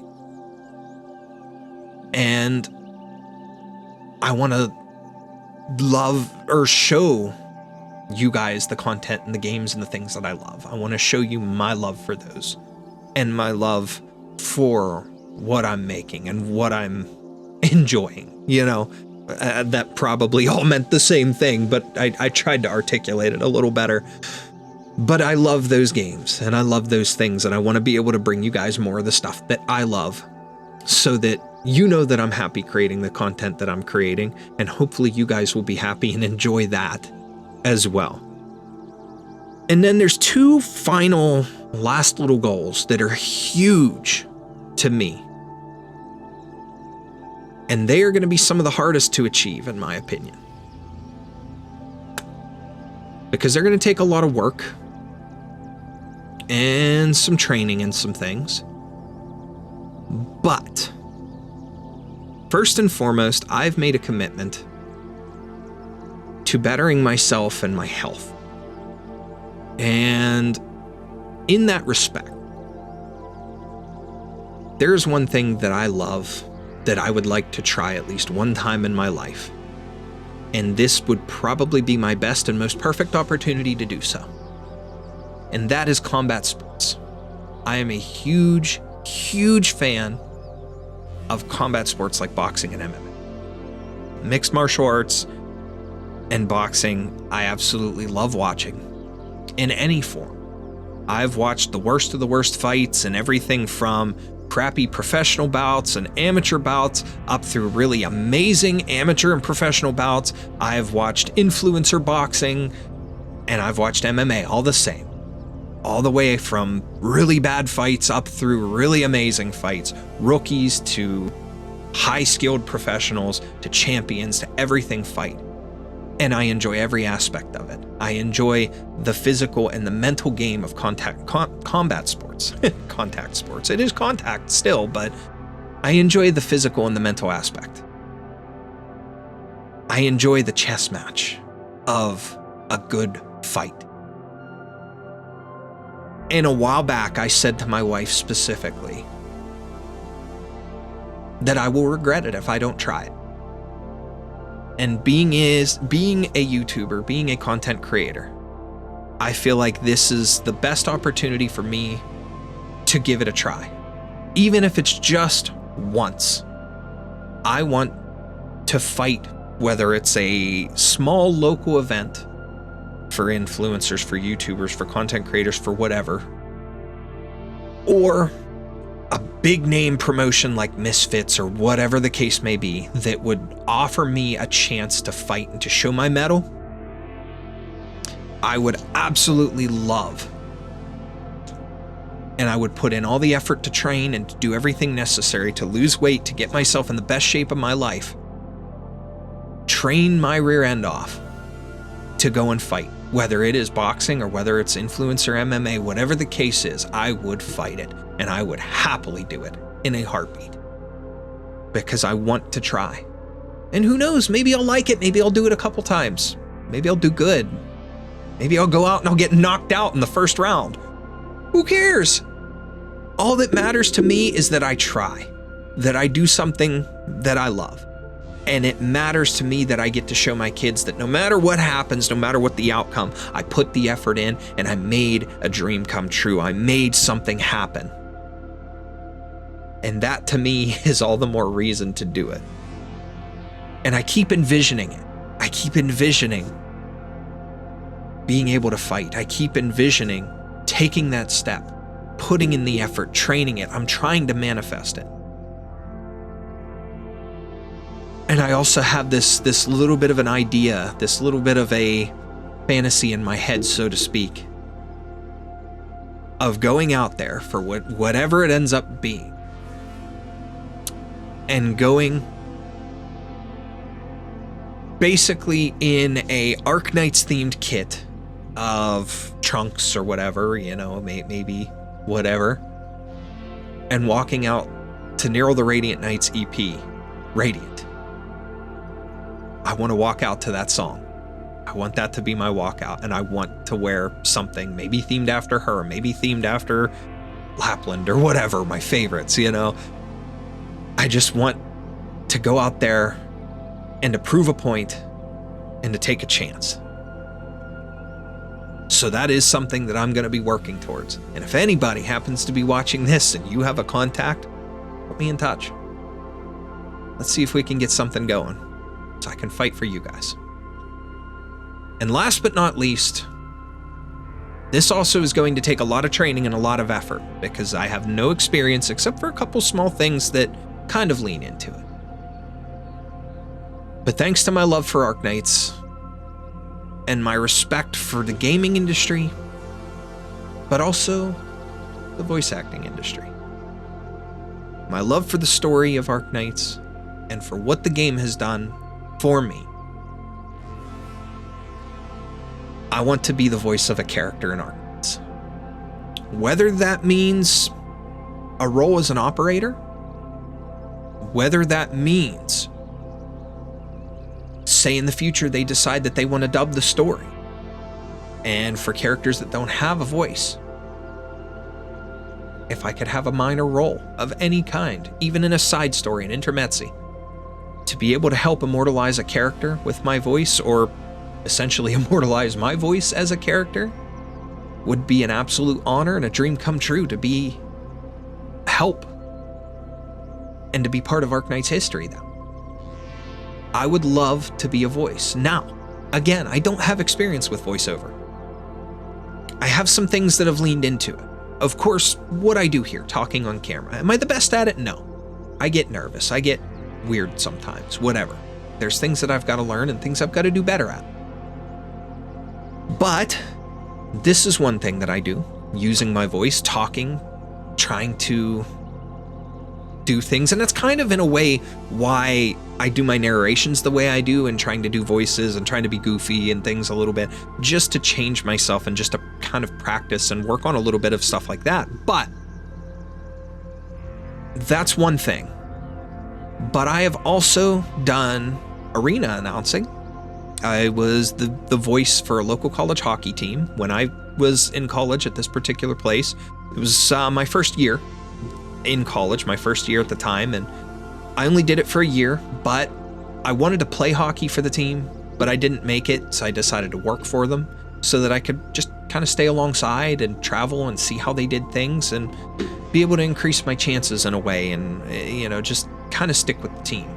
And I want to love or show you guys the content and the games and the things that I love. I want to show you my love for those and my love for what I'm making and what I'm enjoying, you know. That probably all meant the same thing, but I tried to articulate it a little better. But I love those games and I love those things, and I want to be able to bring you guys more of the stuff that I love so that you know that I'm happy creating the content that I'm creating, and hopefully you guys will be happy and enjoy that as well. And then there's two final last little goals that are huge to me. And they are going to be some of the hardest to achieve, in my opinion. Because they're going to take a lot of work and some training and some things. But first and foremost, I've made a commitment to bettering myself and my health. And in that respect, there's one thing that I love that I would like to try at least one time in my life. And this would probably be my best and most perfect opportunity to do so. And that is combat sports. I am a huge, huge fan of combat sports like boxing and MMA. Mixed martial arts and boxing, I absolutely love watching in any form. I've watched the worst of the worst fights and everything from crappy professional bouts and amateur bouts up through really amazing amateur and professional bouts. I've watched influencer boxing and I've watched MMA, all the same. All the way from really bad fights up through really amazing fights, rookies to high-skilled professionals to champions to everything fight. And I enjoy every aspect of it. I enjoy the physical and the mental game of combat sports. Contact sports. It is contact still, but I enjoy the physical and the mental aspect. I enjoy the chess match of a good fight. And a while back, I said to my wife specifically that I will regret it if I don't try it. And being a YouTuber, being a content creator, I feel like this is the best opportunity for me to give it a try. Even if it's just once. I want to fight, whether it's a small local event for influencers, for YouTubers, for content creators, for whatever, or a big name promotion like Misfits or whatever the case may be that would offer me a chance to fight and to show my mettle. I would absolutely love, and I would put in all the effort to train and to do everything necessary to lose weight, to get myself in the best shape of my life, train my rear end off to go and fight. Whether it is boxing or whether it's influencer MMA, whatever the case is, I would fight it, and I would happily do it in a heartbeat because I want to try. And who knows, maybe I'll like it, maybe I'll do it a couple times, maybe I'll do good, maybe I'll go out and I'll get knocked out in the first round. Who cares? All that matters to me is that I try, that I do something that I love. And it matters to me that I get to show my kids that no matter what happens, no matter what the outcome, I put the effort in and I made a dream come true. I made something happen. And that to me is all the more reason to do it. And I keep envisioning it. I keep envisioning being able to fight. I keep envisioning taking that step, putting in the effort, training it. I'm trying to manifest it. And I also have this little bit of an idea, this little bit of a fantasy in my head, so to speak, of going out there for whatever it ends up being and going basically in a Arknights themed kit of trunks or whatever, you know, maybe whatever, and walking out to Nero the Radiant Knight's EP, Radiant. I want to walk out to that song. I want that to be my walkout, and I want to wear something maybe themed after her, maybe themed after Lapland or whatever, my favorites, you know. I just want to go out there and to prove a point and to take a chance. So that is something that I'm going to be working towards. And if anybody happens to be watching this and you have a contact, put me in touch. Let's see if we can get something going so I can fight for you guys. And last but not least, this also is going to take a lot of training and a lot of effort because I have no experience except for a couple small things that kind of lean into it. But thanks to my love for Arknights and my respect for the gaming industry, but also the voice acting industry, my love for the story of Arknights and for what the game has done for me, I want to be the voice of a character in Arknights. Whether that means a role as an operator, whether that means, say in the future they decide that they want to dub the story, and for characters that don't have a voice, if I could have a minor role of any kind, even in a side story, an intermezzi, to be able to help immortalize a character with my voice, or essentially immortalize my voice as a character, would be an absolute honor and a dream come true to be help and to be part of Arknights history though. I would love to be a voice. Now, again, I don't have experience with voiceover. I have some things that have leaned into it. Of course, what I do here, talking on camera. Am I the best at it? No. I get nervous. I get weird sometimes, whatever. There's things that I've got to learn and things I've got to do better at. But this is one thing that I do, using my voice, talking, trying to do things. And that's kind of in a way why I do my narrations the way I do, and trying to do voices and trying to be goofy and things a little bit, just to change myself and just to kind of practice and work on a little bit of stuff like that. But that's one thing. But I have also done arena announcing. I was the voice for a local college hockey team when I was in college at this particular place. It was my first year in college, my first year at the time, and I only did it for a year, but I wanted to play hockey for the team, but I didn't make it, so I decided to work for them so that I could just kind of stay alongside and travel and see how they did things and be able to increase my chances in a way and, you know, just kind of stick with the team.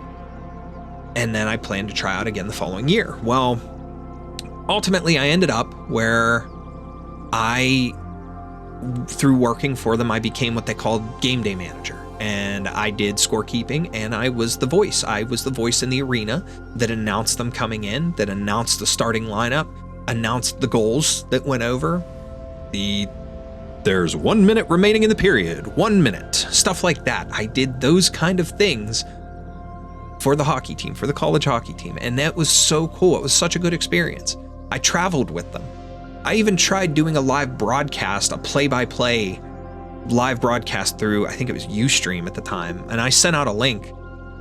And then I planned to try out again the following year. Well, ultimately I ended up where through working for them, I became what they called game day manager. And I did scorekeeping, and I was the voice. I was the voice in the arena that announced them coming in, that announced the starting lineup, announced the goals that went over. There's 1 minute remaining in the period, 1 minute, stuff like that. I did those kind of things for the hockey team, for the college hockey team. And that was so cool. It was such a good experience. I traveled with them. I even tried doing a live broadcast, a play-by-play live broadcast through, I think it was Ustream at the time. And I sent out a link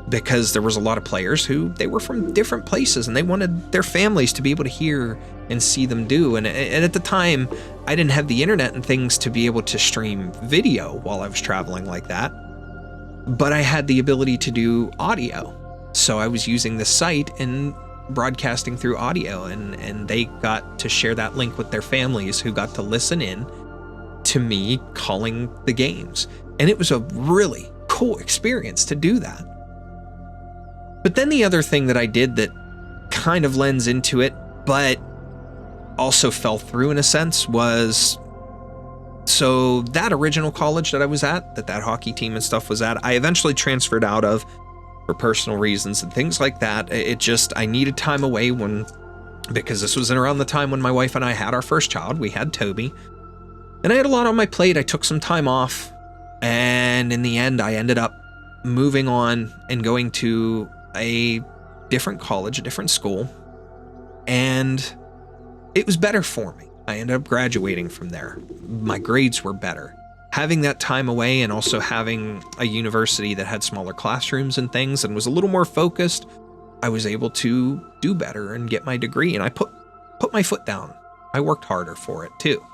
because there was a lot of players who they were from different places and they wanted their families to be able to hear and see them do. And at the time, I didn't have the internet and things to be able to stream video while I was traveling like that. But I had the ability to do audio. So I was using the site and broadcasting through audio, and they got to share that link with their families who got to listen in to me calling the games. And it was a really cool experience to do that. But then the other thing that I did that kind of lends into it, but also fell through in a sense, was so that original college that I was at, that hockey team and stuff was at, I eventually transferred out of for personal reasons and things like that. I needed time away because this was around the time when my wife and I had our first child. We had Toby, and I had a lot on my plate. I took some time off, and in the end, I ended up moving on and going to a different college, a different school, and it was better for me. I ended up graduating from there. My grades were better. Having that time away and also having a university that had smaller classrooms and things and was a little more focused, I was able to do better and get my degree. And I put my foot down. I worked harder for it too.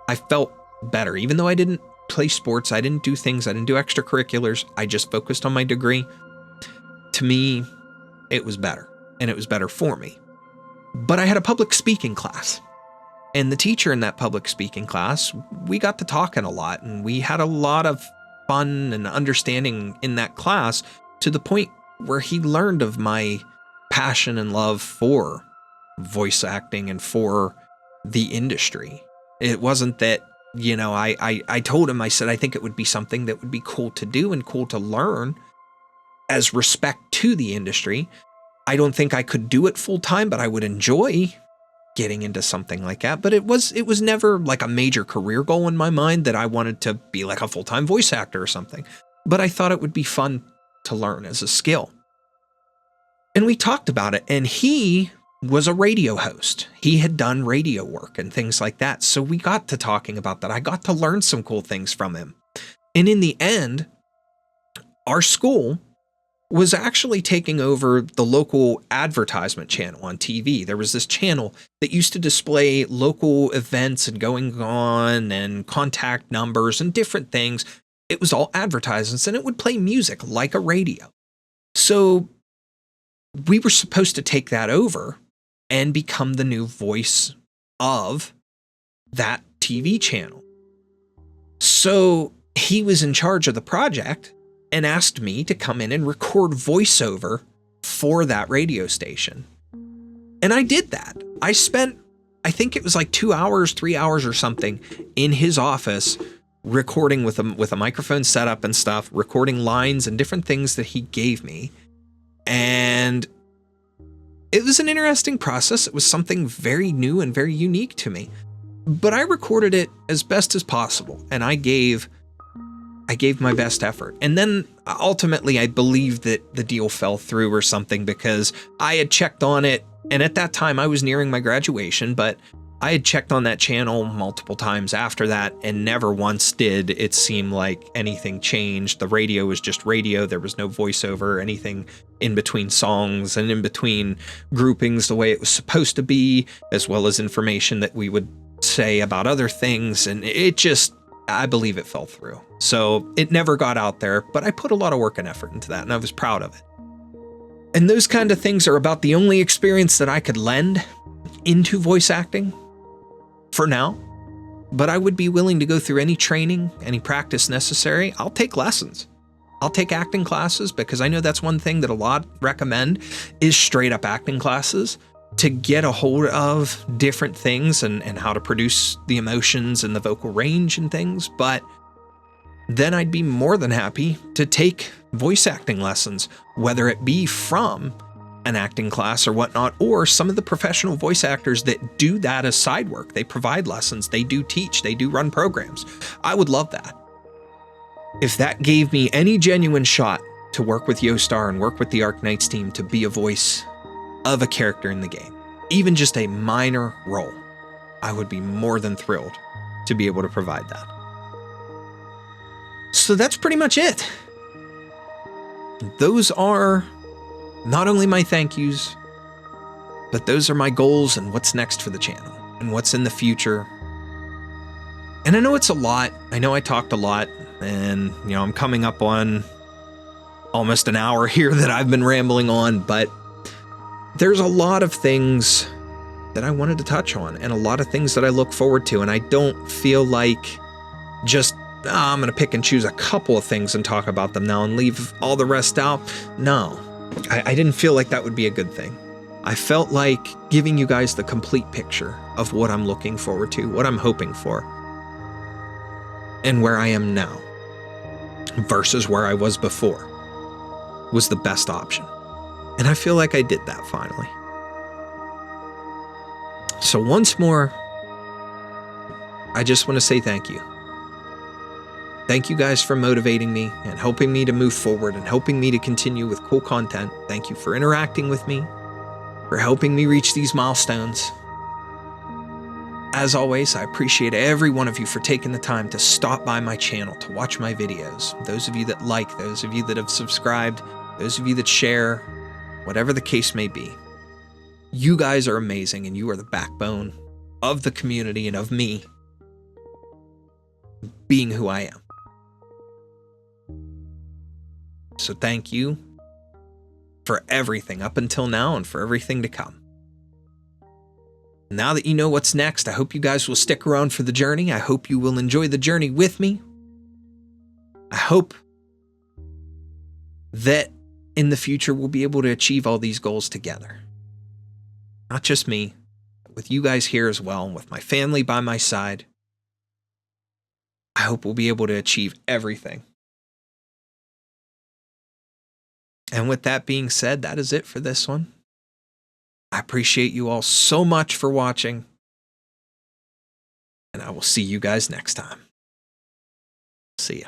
I felt better. Even though I didn't play sports, I didn't do things, I didn't do extracurriculars, I just focused on my degree. to me, it was better, and it was better for me. But I had a public speaking class, and the teacher in that public speaking class, we got to talking a lot, and we had a lot of fun and understanding in that class, to the point where he learned of my passion and love for voice acting and for the industry. It wasn't that, you know, I told him, I said, I think it would be something that would be cool to do and cool to learn as respect to the industry. I don't think I could do it full time, but I would enjoy getting into something like that. But it was never like a major career goal in my mind that I wanted to be like a full-time voice actor or something. But I thought it would be fun to learn as a skill. And we talked about it, and he was a radio host. He had done radio work and things like that. So we got to talking about that. I got to learn some cool things from him. And in the end, our school was actually taking over the local advertisement channel on TV. There was this channel that used to display local events and going on and contact numbers and different things. It was all advertisements, and it would play music like a radio. So we were supposed to take that over and become the new voice of that TV channel. So he was in charge of the project and asked me to come in and record voiceover for that radio station. And I did that. I spent, I think it was like 2 hours, 3 hours or something in his office recording with a microphone setup and stuff, recording lines and different things that he gave me. And it was an interesting process. It was something very new and very unique to me. But I recorded it as best as possible, and I gave my best effort. And then ultimately I believe that the deal fell through or something, because I had checked on it, and at that time I was nearing my graduation, but I had checked on that channel multiple times after that, and never once did it seem like anything changed. The radio was just radio. There was no voiceover, anything in between songs and in between groupings the way it was supposed to be, as well as information that we would say about other things. And it just, I believe it fell through. So it never got out there, but I put a lot of work and effort into that, and I was proud of it. And those kind of things are about the only experience that I could lend into voice acting for now. But I would be willing to go through any training, any practice necessary. I'll take lessons. I'll take acting classes, because I know that's one thing that a lot recommend is straight up acting classes to get a hold of different things and how to produce the emotions and the vocal range and things. But then I'd be more than happy to take voice acting lessons, whether it be from an acting class or whatnot, or some of the professional voice actors that do that as side work. They provide lessons, they do teach, they do run programs. I would love that. If that gave me any genuine shot to work with Yostar and work with the Arknights team to be a voice of a character in the game, even just a minor role, I would be more than thrilled to be able to provide that. So that's pretty much it. Those are not only my thank yous, but those are my goals and what's next for the channel and what's in the future. And I know it's a lot. I know I talked a lot, and you know, I'm coming up on almost an hour here that I've been rambling on, but there's a lot of things that I wanted to touch on and a lot of things that I look forward to. And I don't feel like just, I'm going to pick and choose a couple of things and talk about them now and leave all the rest out. No. I didn't feel like that would be a good thing. I felt like giving you guys the complete picture of what I'm looking forward to, what I'm hoping for, and where I am now versus where I was before was the best option. And I feel like I did that finally. So once more, I just want to say thank you. Thank you guys for motivating me and helping me to move forward and helping me to continue with cool content. Thank you for interacting with me, for helping me reach these milestones. As always, I appreciate every one of you for taking the time to stop by my channel to watch my videos. Those of you that like, those of you that have subscribed, those of you that share, whatever the case may be. You guys are amazing, and you are the backbone of the community and of me being who I am. So thank you, for everything up until now and for everything to come. Now that you know what's next, I hope you guys will stick around for the journey. I hope you will enjoy the journey with me. I hope that in the future we'll be able to achieve all these goals together. Not just me, but with you guys here as well, and with my family by my side. I hope we'll be able to achieve everything. And with that being said, that is it for this one. I appreciate you all so much for watching, and I will see you guys next time. See ya.